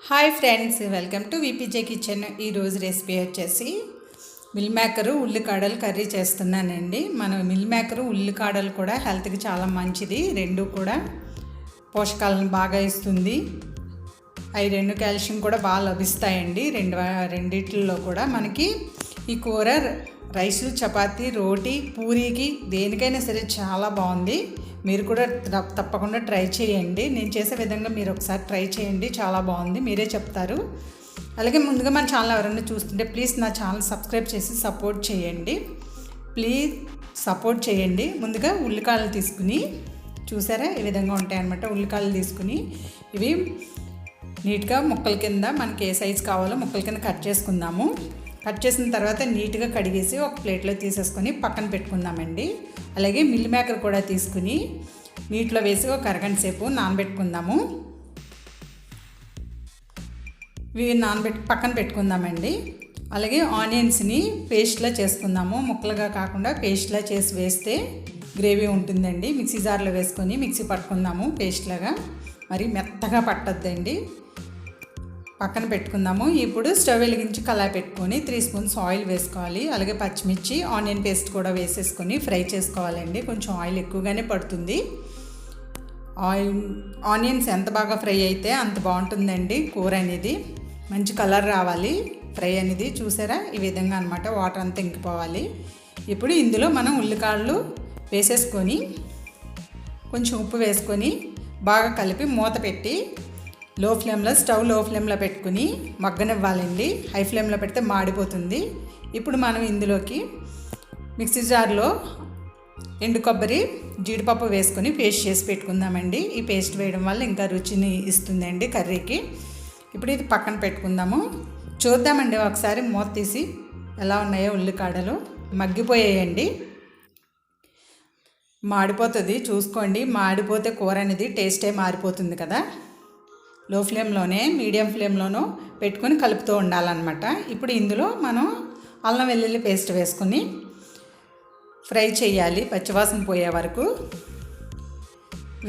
Hi friends, welcome to VPJ kitchen. ఈరోజు recipe వచ్చేసి meal maker ఉల్లికాడలు కర్రీ చేస్తున్నానండి. మనం మిల్ మేకరు ఉల్లికాడలు కూడా హెల్త్కి చాలా మంచిది. రెండు కూడా పోషకాలను బాగా ఇస్తుంది. ఐరన్, కాల్షియం కూడా బాగా లభిస్తాయండి. రెండిట్లో కూడా మనకి ఈ కూర రైసు, చపాతీ, రోటీ, పూరీకి దేనికైనా సరే చాలా బాగుంది. మీరు కూడా తప్పకుండా ట్రై చేయండి. నేను చేసే విధంగా మీరు ఒకసారి ట్రై చేయండి, చాలా బాగుంది, మీరే చెప్తారు. అలాగే ముందుగా మన ఛానల్ ఎవరైనా చూస్తుంటే ప్లీజ్ నా ఛానల్ సబ్స్క్రైబ్ చేసి సపోర్ట్ చేయండి. ప్లీజ్ సపోర్ట్ చేయండి. ముందుగా ఉల్లికాయలు తీసుకుని, చూసారా ఈ విధంగా ఉంటాయన్నమాట. ఉల్లికాయలు తీసుకుని ఇవి నీట్గా ముక్కల కింద మనకి ఏ సైజు కావాలో ముక్కల కింద కట్ చేసుకుందాము. కట్ చేసిన తర్వాత నీట్గా కడిగేసి ఒక ప్లేట్లో తీసేసుకొని పక్కన పెట్టుకుందామండి. అలాగే మిల్ మేకర్ కూడా తీసుకుని నీటిలో వేసి ఒక అరగంట సేపు నానబెట్టుకుందాము. ఇవి పక్కన పెట్టుకుందామండి. అలాగే ఆనియన్స్ని పేస్ట్లా చేసుకుందాము. ముక్కలుగా కాకుండా పేస్ట్లా చేసి వేస్తే గ్రేవీ ఉంటుందండి. మిక్సీ జార్లో వేసుకొని మిక్సీ పట్టుకుందాము పేస్ట్లాగా. మరి మెత్తగా పట్టద్దండి. పక్కన పెట్టుకుందాము. ఇప్పుడు స్టవ్ వెలిగించి కళాయి పెట్టుకొని 3 స్పూన్స్ ఆయిల్ వేసుకోవాలి. అలాగే పచ్చిమిర్చి, ఆనియన్ పేస్ట్ కూడా వేసేసుకొని ఫ్రై చేసుకోవాలండి. కొంచెం ఆయిల్ ఎక్కువగానే పడుతుంది. ఆనియన్స్ ఎంత బాగా ఫ్రై అయితే అంత బాగుంటుందండి కూర అనేది. మంచి కలర్ రావాలి ఫ్రై అనేది. చూసారా ఈ విధంగా అనమాట. వాటర్ అంతా ఇంకిపోవాలి. ఇప్పుడు ఇందులో మనం ఉల్లికాడలు వేసేసుకొని కొంచెం ఉప్పు వేసుకొని బాగా కలిపి మూత పెట్టి స్టవ్ లో ఫ్లేమ్లో పెట్టుకుని మగ్గనివ్వాలండి. హై ఫ్లేమ్లో పెడితే మాడిపోతుంది. ఇప్పుడు మనం ఇందులోకి మిక్సీ జార్లో ఎండు కొబ్బరి, జీడిపప్పు వేసుకొని పేస్ట్ చేసి పెట్టుకుందామండి. ఈ పేస్ట్ వేయడం వల్ల ఇంకా రుచిని ఇస్తుందండి కర్రీకి. ఇప్పుడు ఇది పక్కన పెట్టుకుందాము. చూద్దామండి ఒకసారి మూత తీసి ఎలా ఉన్నాయో. ఉల్లికాడలు మగ్గిపోయాయండి. మాడిపోతుంది చూసుకోండి. మాడిపోతే కూర అనేది టేస్టే మారిపోతుంది కదా. లో ఫ్లేమ్లోనే, మీడియం ఫ్లేమ్లోనూ పెట్టుకొని కలుపుతూ ఉండాలన్నమాట. ఇప్పుడు ఇందులో మనం అల్లం వెల్లుల్లి పేస్ట్ వేసుకొని ఫ్రై చేయాలి పచ్చివాసన పోయే వరకు.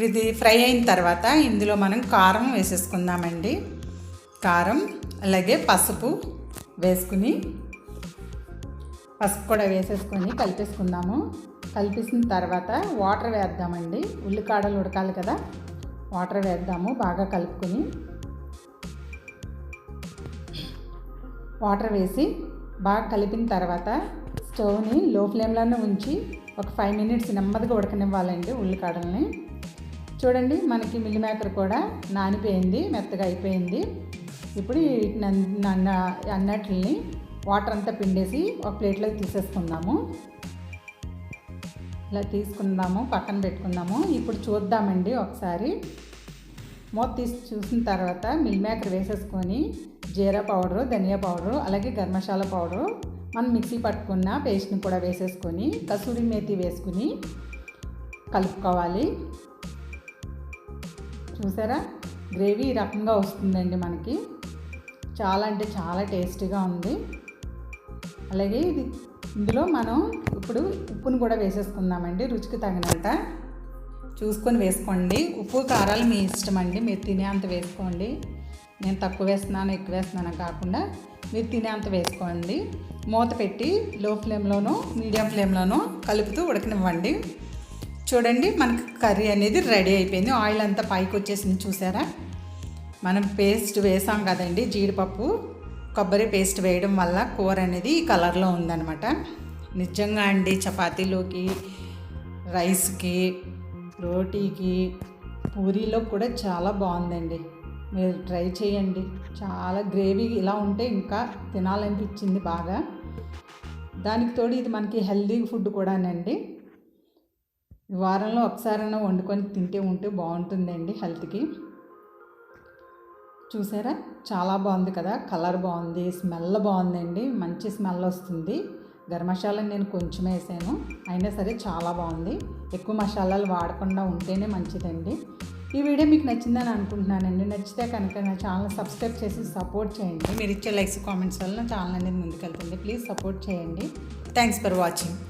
ఇది ఫ్రై అయిన తర్వాత ఇందులో మనం కారం వేసేసుకుందామండి. కారం అలాగే పసుపు వేసుకుని, పసుపు కూడా వేసేసుకొని కలిపేసుకుందాము. కలిపేసిన తర్వాత వాటర్ వేద్దామండి. ఉల్లికాడలు ఉడకాలి కదా, వాటర్ వేద్దాము. బాగా కలుపుకొని వాటర్ వేసి బాగా కలిపిన తర్వాత స్టవ్ని లో ఫ్లేమ్లోనే ఉంచి ఒక 5 మినిట్స్ నెమ్మదిగా ఉడకనివ్వాలండి ఉల్లికాడల్ని. చూడండి మనకి మిల్ మేకర్ కూడా నానిపోయింది, మెత్తగా అయిపోయింది. ఇప్పుడు అన్నట్లని వాటర్ అంతా పిండేసి ఒక ప్లేట్లోకి తీసేసుకుందాము. ఇలా తీసుకుందాము, పక్కన పెట్టుకుందాము. ఇప్పుడు చూద్దామండి ఒకసారి. మూత తీసి చూసిన తర్వాత మిల్ మేకర్ వేసేసుకొని జీరా పౌడరు, ధనియా పౌడరు, అలాగే గరం మసాలా పౌడరు, మనం మిక్సీ పట్టుకున్న పేస్ట్ని కూడా వేసేసుకొని కసూరి మేతి వేసుకుని కలుపుకోవాలి. చూసారా గ్రేవీ ఈ రకంగా వస్తుందండి మనకి. చాలా అంటే చాలా టేస్టీగా ఉంది. అలాగే ఇందులో మనం ఇప్పుడు ఉప్పును కూడా వేసేసుకుందామండి. రుచికి తగినంత చూసుకొని వేసుకోండి. ఉప్పు కారాలు మీ ఇష్టం అండి, మీరు తినే అంత వేసుకోండి. నేను తక్కువ వేస్తున్నాను, ఎక్కువ వేస్తున్నాను కాకుండా మీరు తినే అంత వేసుకోండి. మూత పెట్టి లో ఫ్లేమ్లోనూ, మీడియం ఫ్లేమ్లోనూ కలుపుతూ ఉడకనివ్వండి. చూడండి మనకి కర్రీ అనేది రెడీ అయిపోయింది. ఆయిల్ అంతా పైకి వచ్చేసింది చూసారా. మనం పేస్ట్ వేసాం కదండి, జీడిపప్పు, కొబ్బరి పేస్ట్ వేయడం వల్ల కూర అనేది ఈ కలర్లో ఉందన్నమాట. నిజంగా అండి చపాతీలోకి, రైస్కి, రోటీకి, పూరీలో కూడా చాలా బాగుందండి. మీరు ట్రై చేయండి. చాలా గ్రేవీ ఇలా ఉంటే ఇంకా తినాలనిపించింది బాగా. దానికి తోడు ఇది మనకి హెల్దీ ఫుడ్ కూడానండి. వారంలో ఒకసారైనా వండుకొని ఉంటే బాగుంటుందండి హెల్త్కి. చూసారా చాలా బాగుంది కదా. కలర్ బాగుంది, స్మెల్ బాగుందండి, మంచి స్మెల్ వస్తుంది. గరం మసాలా నేను కొంచెం వేసాను, అయినా సరే చాలా బాగుంది. ఎక్కువ మసాలాలు వాడకుండా ఉంటేనే మంచిదండి. ఈ వీడియో మీకు నచ్చిందని అనుకుంటున్నానండి. నచ్చితే కనుక నా ఛానల్ సబ్స్క్రైబ్ చేసి సపోర్ట్ చేయండి. మీరు ఇచ్చే లైక్స్, కామెంట్స్ వల్ల నా ఛానల్ అనేది ముందుకెళ్తుంది. ప్లీజ్ సపోర్ట్ చేయండి. Thanks for watching.